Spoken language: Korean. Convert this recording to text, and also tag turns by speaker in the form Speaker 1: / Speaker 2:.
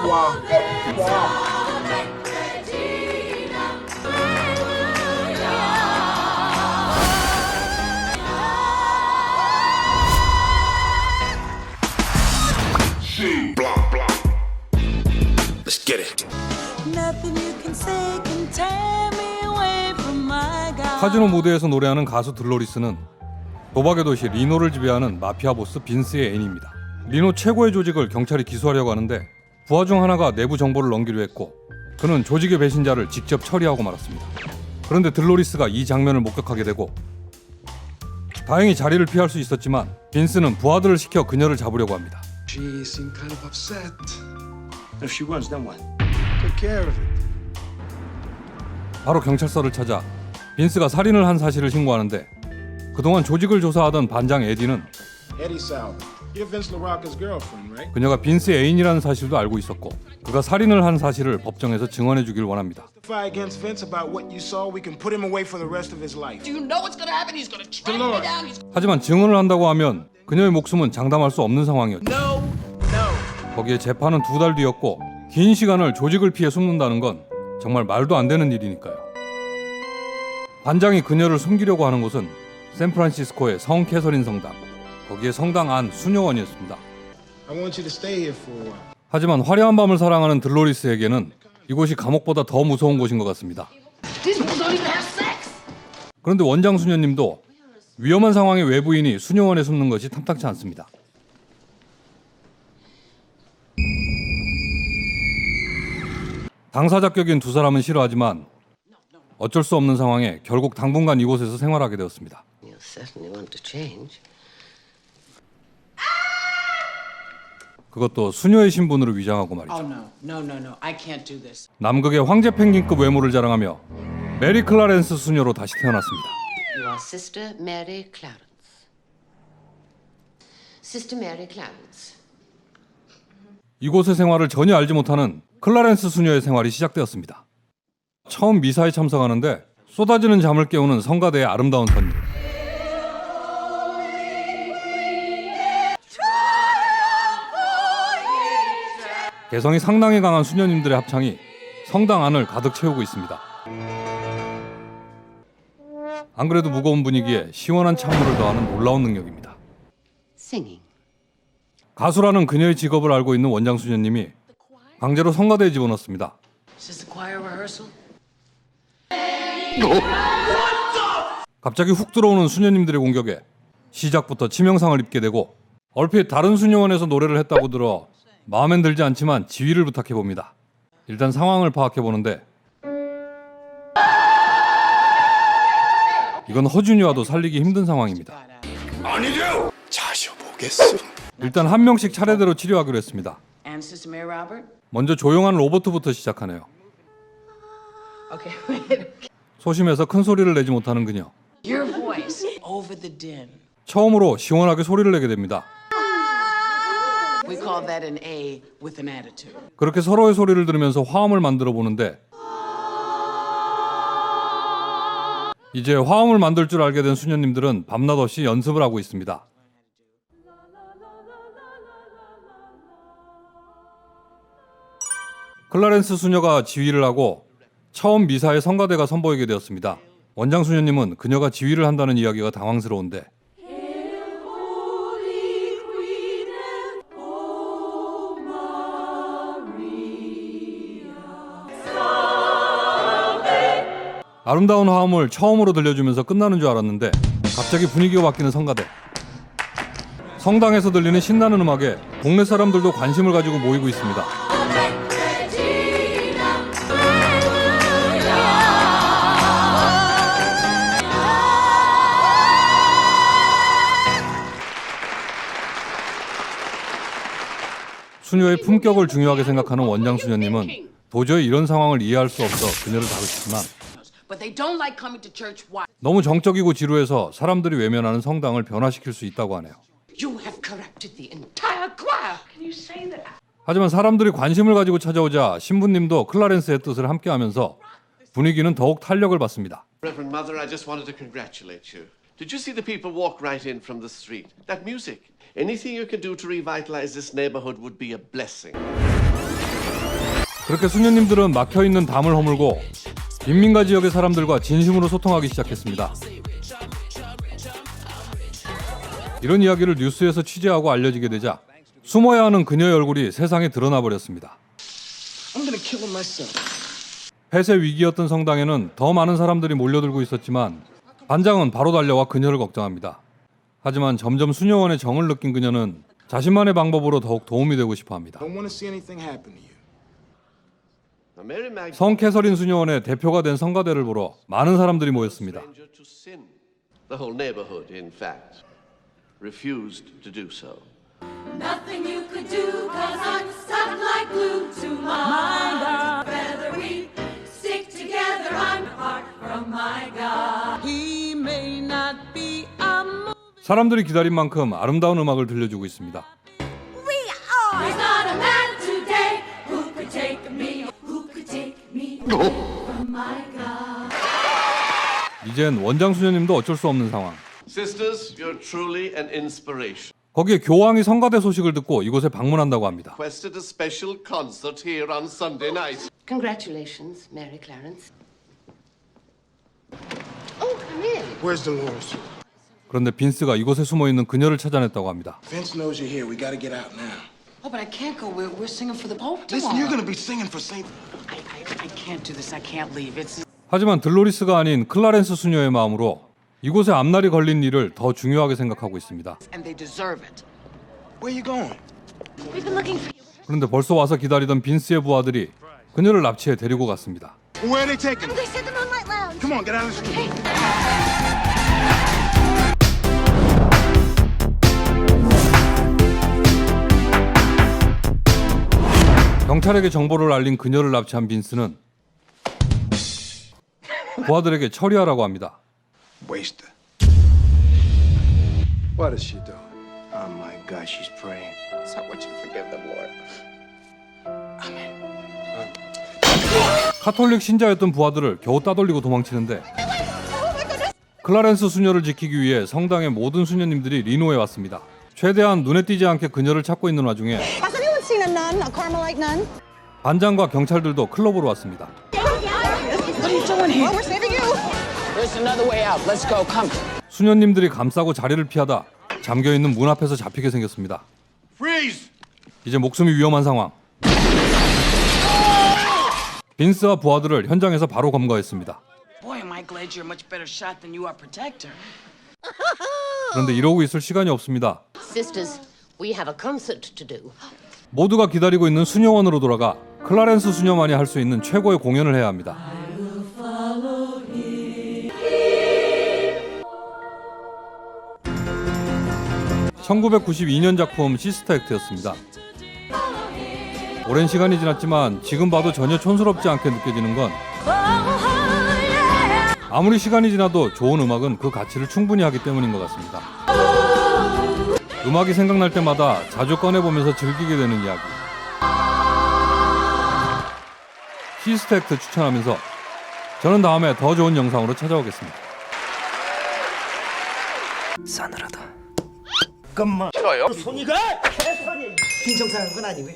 Speaker 1: 와.
Speaker 2: Let's get it.
Speaker 3: 카지노 무대에서 노래하는 가수 들로리스는 도박의 도시 리노를 지배하는 마피아 보스 빈스의 애인입니다. 리노 최고의 조직을 경찰이 기소하려고 하는데 부하 중 하나가 내부 정보를 넘기려 했고 그는 조직의 배신자를 직접 처리하고 말았습니다. 그런데 들로리스가 이 장면을 목격하게 되고 다행히 자리를 피할 수 있었지만 빈스는 부하들을 시켜 그녀를 잡으려고 합니다.
Speaker 1: She seemed kind of upset.
Speaker 2: If she was, then what?
Speaker 1: Take care of it.
Speaker 3: 바로 경찰서를 찾아 빈스가 살인을 한 사실을 신고하는데 그동안 조직을 조사하던 반장 에디는
Speaker 1: Eddie Sauer. You're Vince LaRocca's girlfriend, right?
Speaker 3: 그녀가 빈스의 애인이라는 사실도 알고 있었고 그가 살인을 한 사실을 법정에서 증언해 주길 원합니다.
Speaker 1: Testify against Vince about what you saw. We can put him away for the rest of his life.
Speaker 4: Do you know what's gonna happen? He's gonna track me down. He's...
Speaker 3: 하지만 증언을 한다고 하면 그녀의 목숨은 장담할 수 없는 상황이었죠.
Speaker 4: No, no.
Speaker 3: 거기에 재판은 2달 뒤였고 긴 시간을 조직을 피해 숨는다는 건 정말 말도 안 되는 일이니까요. 반장이 그녀를 숨기려고 하는 곳은 샌프란시스코의 성 캐서린 성당, 거기에 성당 안 수녀원이었습니다.
Speaker 1: I want you to stay here for a while.
Speaker 3: 하지만 화려한 밤을 사랑하는 들로리스에게는 이곳이 감옥보다 더 무서운 곳인 것 같습니다.
Speaker 4: These people don't even have sex.
Speaker 3: 그런데 원장 수녀님도 위험한 상황의 외부인이 수녀원에 숨는 것이 탐탁치 않습니다. 당사자격인 두 사람은 싫어하지만 어쩔 수 없는 상황에 결국 당분간 이곳에서 생활하게 되었습니다.
Speaker 5: You certainly want to change.
Speaker 3: 그것도 수녀의 신분으로 위장하고 말이죠.
Speaker 4: Oh no. I can't do this.
Speaker 3: 남극의 황제 펭귄급 외모를 자랑하며 메리 클라렌스 수녀로 다시 태어났습니다.
Speaker 5: You are Sister Mary Clarence. Sister Mary Clarence.
Speaker 3: 이곳의 생활을 전혀 알지 못하는 클라렌스 수녀의 생활이 시작되었습니다. 처음 미사에 참석하는데 쏟아지는 잠을 깨우는 성가대의 아름다운 선율. 개성이 상당히 강한 수녀님들의 합창이 성당 안을 가득 채우고 있습니다. 안 그래도 무거운 분위기에 시원한 찬물을 더하는 놀라운 능력입니다.
Speaker 5: Singing.
Speaker 3: 가수라는 그녀의 직업을 알고 있는 원장 수녀님이 강제로 성가대에 집어넣습니다.
Speaker 4: Is this the choir rehearsal?
Speaker 3: 갑자기 훅 들어오는 수녀님들의 공격에 시작부터 치명상을 입게 되고 얼핏 다른 수녀원에서 노래를 했다고 들어 마음엔 들지 않지만 지휘를 부탁해봅니다. 일단 상황을 파악해보는데 이건 허준이 와도 살리기 힘든 상황입니다.
Speaker 2: 아니죠. 자셔보겠소.
Speaker 3: 일단 한 명씩 차례대로 치료하기로 했습니다.
Speaker 4: And Sister Mary Robert?
Speaker 3: 먼저 조용한 로버트부터 시작하네요.
Speaker 4: Okay, wait.
Speaker 3: 소심해서 큰 소리를 내지 못하는 그녀.
Speaker 4: Your voice over the din.
Speaker 3: 처음으로 시원하게 소리를 내게 됩니다.
Speaker 4: We call that an A with an attitude.
Speaker 3: 그렇게 서로의 소리를 들으면서 화음을 만들어 보는데 이제 화음을 만들 줄 알게 된 수녀님들은 밤낮 없이 연습을 하고 있습니다. 클라렌스 수녀가 지휘를 하고 처음 미사의 성가대가 선보이게 되었습니다. 원장 수녀님은 그녀가 지휘를 한다는 이야기가 당황스러운데 아름다운 화음을 처음으로 들려주면서 끝나는 줄 알았는데 갑자기 분위기가 바뀌는 성가대. 성당에서 들리는 신나는 음악에 동네 사람들도 관심을 가지고 모이고 있습니다. 수녀의 품격을 중요하게 생각하는 원장 수녀님은 도저히 이런 상황을 이해할 수 없어 그녀를 다루시지만
Speaker 4: But they don't like coming to church. Why?
Speaker 3: 너무 정적이고 지루해서 사람들이 외면하는 성당을 변화시킬 수 있다고 하네요.
Speaker 4: You have corrupted the entire choir. Can you say that?
Speaker 3: 하지만 사람들이 관심을 가지고 찾아오자 신부님도 클라렌스의 뜻을 함께하면서 분위기는 더욱 탄력을 받습니다.
Speaker 6: Reverend Mother, I just wanted to congratulate you. Did you see the people walk right in from the street? That music. Anything you can do to revitalize this neighborhood would be a blessing.
Speaker 3: 그렇게 수녀님들은 막혀있는 담을 허물고 빈민가 지역의 사람들과 진심으로 소통하기 시작했습니다. 이런 이야기를 뉴스에서 취재하고 알려지게 되자 숨어야 하는 그녀의 얼굴이 세상에 드러나 버렸습니다. 폐쇄 위기였던 성당에는 더 많은 사람들이 몰려들고 있었지만 반장은 바로 달려와 그녀를 걱정합니다. 하지만 점점 수녀원의 정을 느낀 그녀는 자신만의 방법으로 더욱 도움이 되고 싶어 합니다.
Speaker 1: Don't want to see anything happen to you.
Speaker 6: Now, Mary Magdalene,
Speaker 3: 성 캐서린 수녀원의 대표가 된 성가대를 보러 많은 사람들이 모였습니다.
Speaker 6: stranger to sin. The whole neighborhood, in fact, refused to do so.
Speaker 7: Nothing you could do, 'cause I'm stuck like glue to my God. Whether we stick together, I'm apart from my God. He may not be a
Speaker 3: 사람들이 기다린 만큼 아름다운 음악을 들려주고 있습니다.
Speaker 7: There's not a man today who could take me, who could take me away from my God.
Speaker 3: 이젠 원장 수녀님도 어쩔 수 없는 상황.
Speaker 6: Sisters, you're truly an inspiration.
Speaker 3: 거기에 교황이 성가대 소식을 듣고 이곳에 방문한다고 합니다.
Speaker 6: Requested a special concert here on Sunday night.
Speaker 5: Congratulations, Mary Clarence. Oh, come in.
Speaker 1: Where's Dolores?
Speaker 3: 그런데 빈스가 이곳에 숨어있는 그녀를 찾아냈다고 합니다.
Speaker 1: Vince knows you're here. We got to get out now.
Speaker 4: Oh, but I can't go. We're singing for the Pope
Speaker 1: Listen, you're
Speaker 4: tomorrow.
Speaker 1: going to be singing for Saint.
Speaker 4: I can't do this. I can't leave. It's
Speaker 3: 하지만 들로리스가 아닌 클라렌스 수녀의 마음으로 이곳에 앞날이 걸린 일을 더 중요하게 생각하고 있습니다.
Speaker 4: and they deserve it.
Speaker 1: Where you going?
Speaker 4: We've been looking for you.
Speaker 3: 그런데 벌써 와서 기다리던 빈스의 부하들이 그녀를 납치해 데리고 갔습니다.
Speaker 1: Where are they taking her?
Speaker 7: They said the Moonlight Lounge.
Speaker 1: Come on, get out of the street.
Speaker 3: 경찰에게 정보를 알린 그녀를 납치한 빈스는 부하들에게 처리하라고 합니다.
Speaker 1: Waste her.
Speaker 2: What is she doing?
Speaker 1: Oh my God, she's praying.
Speaker 2: So would you forgive them, Lord?
Speaker 3: 카톨릭 신자였던 부하들을 겨우 따돌리고 도망치는데 클라렌스 수녀를 지키기 위해 성당의 모든 수녀님들이 리노에 왔습니다. 최대한 눈에 띄지 않게 그녀를 찾고 있는 와중에
Speaker 8: Has anyone seen a nun, a Carmelite nun?
Speaker 3: 반장과 경찰들도 클럽으로 왔습니다.
Speaker 8: Well, we're saving you.
Speaker 4: There's another way out. Let's go. Come.
Speaker 3: 수녀님들이 감싸고 자리를 피하다 잠겨있는 문 앞에서 잡히게 생겼습니다.
Speaker 1: Freeze!
Speaker 3: 이제 목숨이 위험한 상황. 빈스와 부하들을 현장에서 바로 검거했습니다.
Speaker 4: Boy, am I glad you're a much better shot than you are protector.
Speaker 3: 그런데 이러고 있을 시간이 없습니다.
Speaker 5: Sisters, we have a concert to do.
Speaker 3: 모두가 기다리고 있는 수녀원으로 돌아가 클라렌스 수녀만이 할 수 있는 최고의 공연을 해야 합니다. (1992년) 작품 시스터 액트였습니다. 오랜 시간이 지났지만 지금 봐도 전혀 촌스럽지 않게 느껴지는 건 아무리 시간이 지나도 좋은 음악은 그 가치를 충분히 하기 때문인 것 같습니다. 음악이 생각날 때마다 자주 꺼내보면서 즐기게 되는 이야기. 시스터 액트 추천하면서 저는 다음에 더 좋은 영상으로 찾아오겠습니다.
Speaker 9: 싸늘하다.
Speaker 2: 잠깐만. 싫어요?
Speaker 9: 손이가 개선이 빈정상한 건 아니고요.